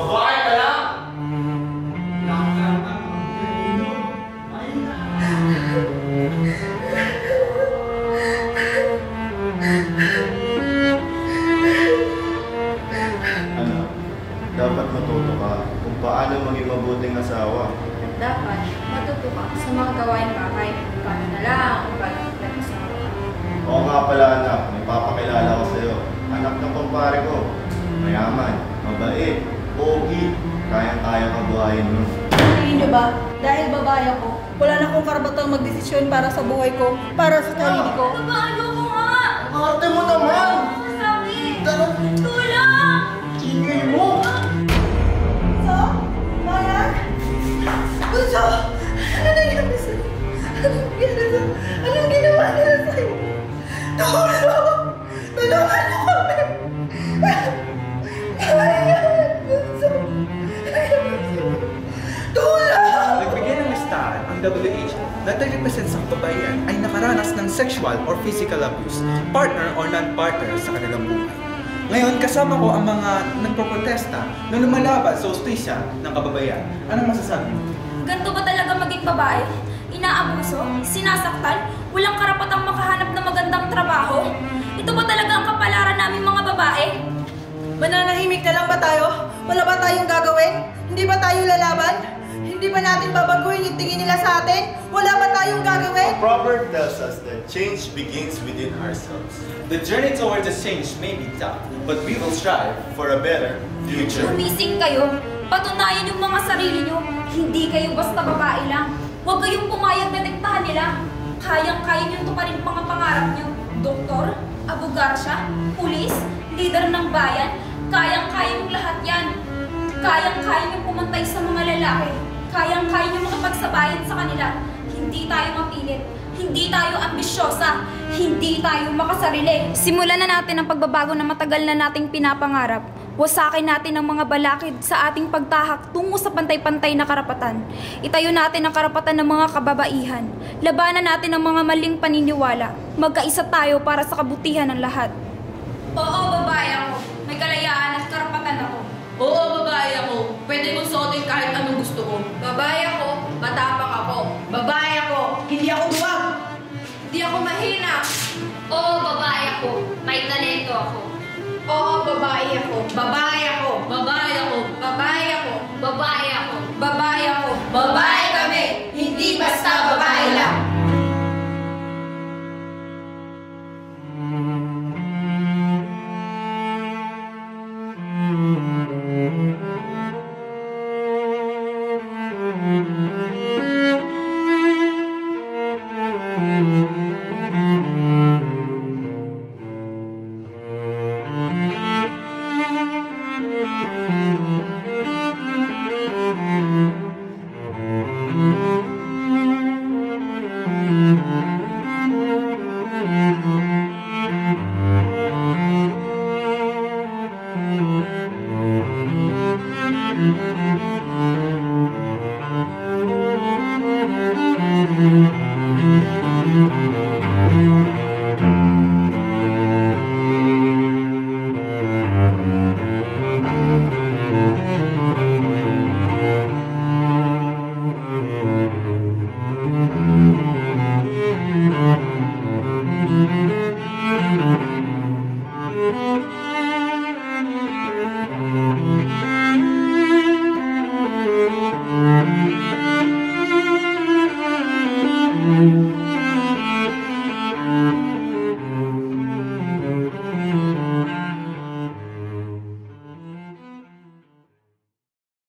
Babae ka lang! Ano? Dapat matuto ka kung paano maging mabuting asawa. Dapat matuto ka sa mga gawain bahay. Paano na lang ang pagkakita sa mga. Oo nga pala anak, may papakilala ko sa'yo. Anak ng kumpare ko. Mayaman, mabait, pogi. Kayang-kaya kang buhayin mo. Tingin niyo ba, dahil babae ako, wala na akong karapatang magdesisyon para sa buhay ko, para sa sarili ko? Paano ko nga? Ang arte mo naman! Sakit! Tara! Tulong! Ingay mo! Bunso? Maya? Bunso! Ano nangyari sa'yo? Anong ginawa nila sa'yo? Tulong! Tulungan mo kami! Maya! Bunso! Tulong! Nagbigay ng listahan ang WHO na 30% sa kababayan ay nakaranas ng sexual or physical abuse, partner or non-partner sa kanilang buhay. Ngayon, kasama ko ang mga nagproprotesta na lumalaban sa ustisya ng kababayan. Anong masasabi mo? Ganto ba talaga maging babae? Inaabuso? Sinasaktan? Walang karapatang makahanap ng magandang trabaho? Ito ba talaga ang kapalaran naming mga babae? Mananahimik na lang ba tayo? Wala ba tayong gagawin? Hindi ba tayo lalaban? Hindi ba natin babaguhin yung tingin nila sa atin? Wala ba tayong gagawin? A proverb tells us that change begins within ourselves. The journey towards a change may be tough, but we will strive For a better future. Gumising kayo. Patunayan yung mga sarili nyo. Hindi kayo basta babae lang. Huwag kayong pumayag na diktahan nila. Kayang-kaya nyo tuparin mga pangarap nyo. Doktor, abogarsya, pulis, leader ng bayan. Kayang-kaya yung lahat yan. Kayang-kaya nyo pumantay sa mga lalaki. Kayang-kaya nyo makapagsabayan sa kanila. Hindi tayo mapilit. Hindi tayo ambisyosa. Hindi tayo makasarili. Simulan na natin ang pagbabago na matagal na nating pinapangarap. Wasakin natin ang mga balakid sa ating pagtahak tungo sa pantay-pantay na karapatan. Itayo natin ang karapatan ng mga kababaihan. Labanan natin ang mga maling paniniwala. Magkaisa tayo para sa kabutihan ng lahat. Oo, babae ako. May kalayaan at karapatan ako. Oo, babae ako. Pwede kong suotin kahit anong gusto ko. Babae ako, matapang ako. Babae ako, hindi ako duwag. Hindi ako mahina. Oo, babae ako. May talento ako. Oo, babae ako. Babae ako. Babae ako. Babae ako. Babae ako. Babae ako. Babae kami, hindi basta babae lang.